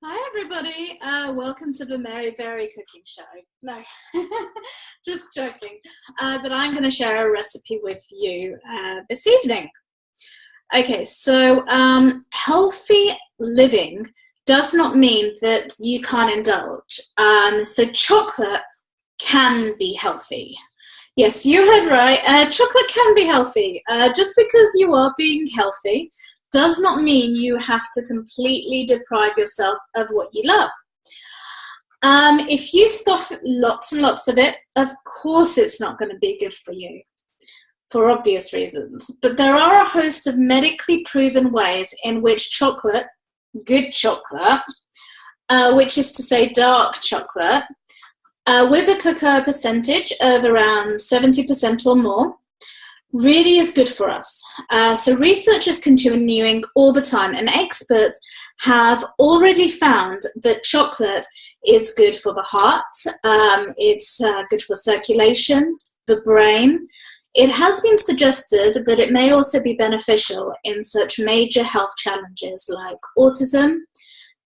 Hi everybody, welcome to the Mary Berry cooking show. No, just joking. But I'm going to share a recipe with you this evening. Okay, so healthy living does not mean that you can't indulge. So chocolate can be healthy. Yes, you heard right. Chocolate can be healthy. Just because you are being healthy does not mean you have to completely deprive yourself of what you love. If you stuff lots and lots of it, of course it's not going to be good for you, for obvious reasons. But there are a host of medically proven ways in which chocolate, good chocolate, which is to say dark chocolate, with a cocoa percentage of around 70% or more, really is good for us. So research is continuing all the time, and experts have already found that chocolate is good for the heart, it's good for circulation, the brain. It has been suggested that it may also be beneficial in such major health challenges like autism,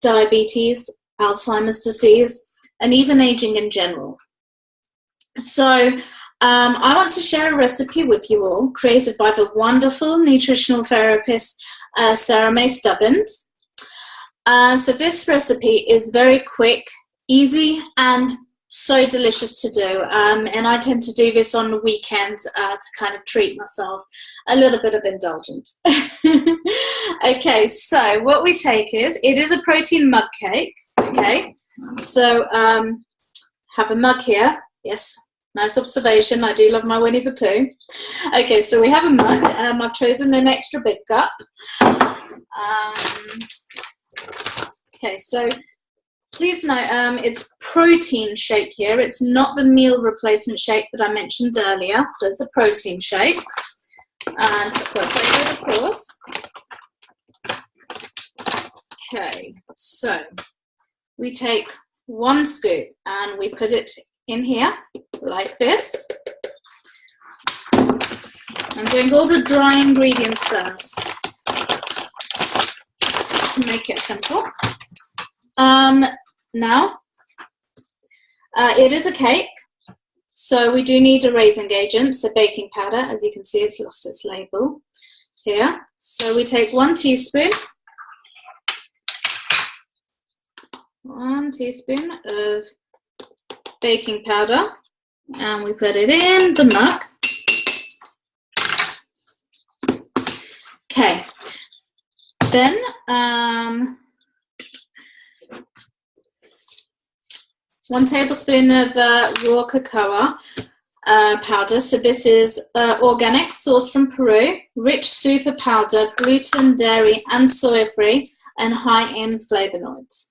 diabetes, Alzheimer's disease, and even aging in general. So I want to share a recipe with you all created by the wonderful nutritional therapist Sarah May Stubbins. So this recipe is very quick, easy, and so delicious to do. And I tend to do this on the weekends to kind of treat myself, a little bit of indulgence. Okay, so what we take is, it is a protein mug cake. Okay, so have a mug here. Yes. Nice observation. I do love my Winnie the Pooh. Okay, so we have a mug. I've chosen an extra big cup. Okay, so please note it's protein shake here. It's not the meal replacement shake that I mentioned earlier. So it's a protein shake. And chocolate flavored, of course. Okay, so we take 1 scoop and we put it in here like this. I'm doing all the dry ingredients first to make it simple. Now, it is a cake, so we do need a raising agent, so baking powder. As you can see, it's lost its label here. So we take 1 teaspoon, 1 teaspoon of baking powder, and we put it in the mug. Okay, then 1 tablespoon of raw cocoa powder. So this is organic, sourced from Peru, rich super powder, gluten, dairy, and soy free, and high in flavonoids.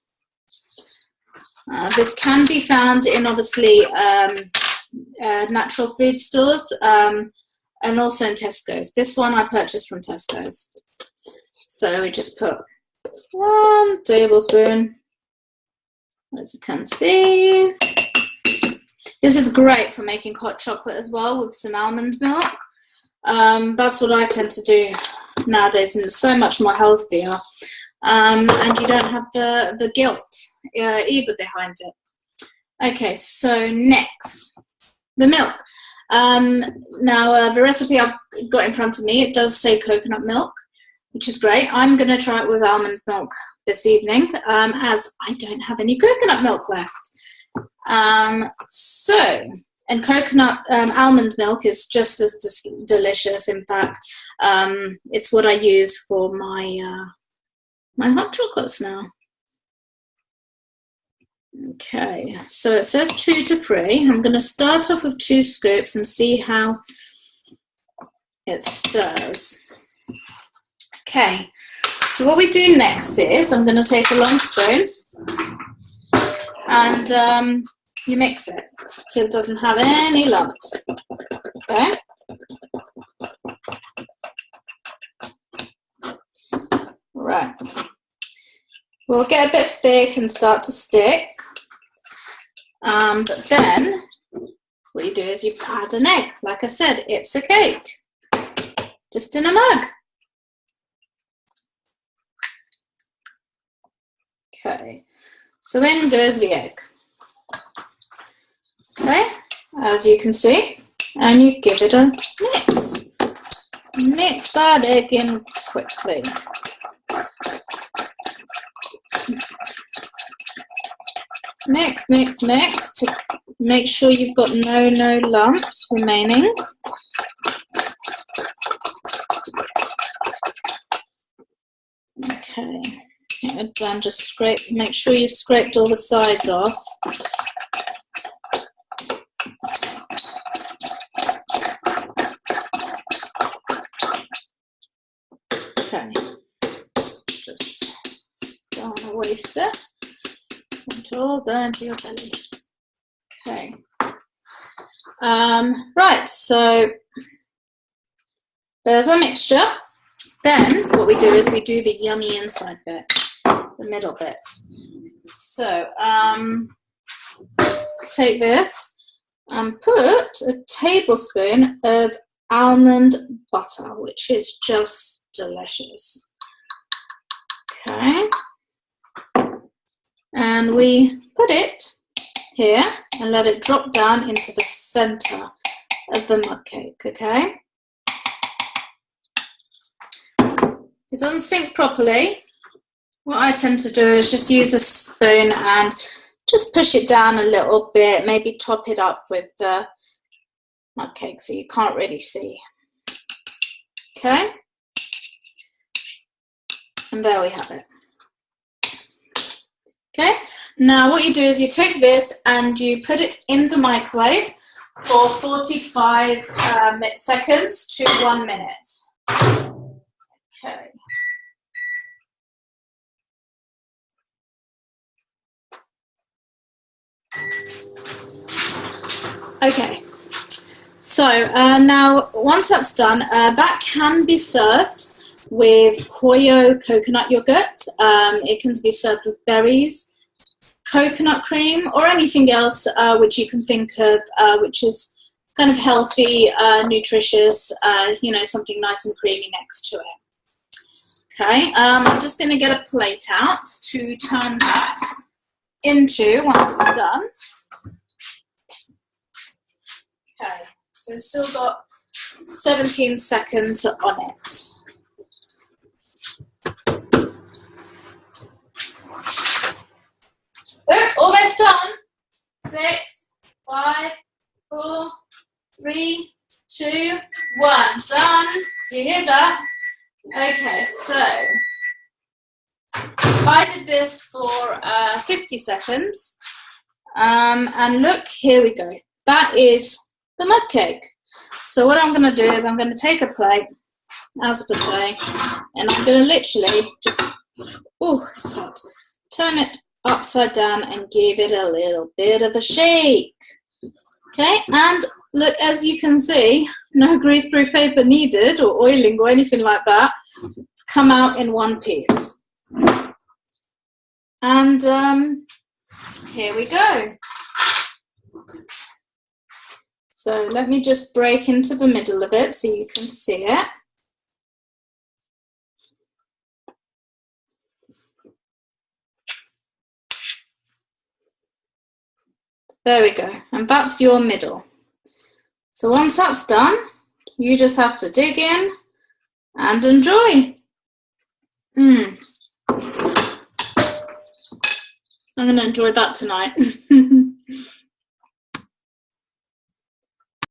This can be found in obviously natural food stores and also in Tesco's. This one I purchased from Tesco's. So we just put 1 tablespoon, as you can see. This is great for making hot chocolate as well with some almond milk. That's what I tend to do nowadays, and it's so much more healthier. And you don't have the guilt either behind it. Okay, so next, the milk. Now, the recipe I've got in front of me, it does say coconut milk, which is great. I'm going to try it with almond milk this evening, as I don't have any coconut milk left. And coconut almond milk is just as delicious. In fact, it's what I use for my my hot chocolates now. Okay, so it says 2 to 3. I'm going to start off with 2 scoops and see how it stirs. Okay, so what we do next is I'm going to take a long spoon and you mix it till it doesn't have any lumps. Okay. Right. We'll get a bit thick and start to stick. But then what you do is you add an egg. Like I said, it's a cake, just in a mug. Okay, so in goes the egg. Okay, as you can see, and you give it a mix. Mix that egg in quickly. Mix, mix, mix to make sure you've got no lumps remaining. Okay, then just scrape, make sure you've scraped all the sides off. Okay, just don't want to waste it. It all go into your belly. Okay. Right, so there's a mixture. Then what we do is we do the yummy inside bit, the middle bit. So take this and put a tablespoon of almond butter, which is just delicious. Okay. And we put it here and let it drop down into the center of the mug cake, okay? It doesn't sink properly. What I tend to do is just use a spoon and just push it down a little bit, maybe top it up with the mug cake so you can't really see. Okay? And there we have it. Okay, now what you do is you take this and you put it in the microwave for 45 seconds to 1 minute. Okay. Okay, so now once that's done, that can be served with Koyo coconut yogurt. It can be served with berries, coconut cream, or anything else which you can think of, which is kind of healthy, nutritious, you know, something nice and creamy next to it. Okay, I'm just going to get a plate out to turn that into once it's done. Okay, so it's still got 17 seconds on it. Almost done. 6, 5, 4, 3, 2, 1. Done. Do you hear that? Okay, so I did this for 50 seconds. And look, here we go. That is the mug cake. So what I'm going to do is I'm going to take a plate, as per se, and I'm going to literally just, oh, it's hot, turn it upside down and give it a little bit of a shake. Okay, and look, as you can see, no greaseproof paper needed or oiling or anything like that. It's come out in one piece. And here we go. So let me just break into the middle of it so you can see it. There we go, and that's your middle. So once that's done, you just have to dig in and enjoy. I'm going to enjoy that tonight.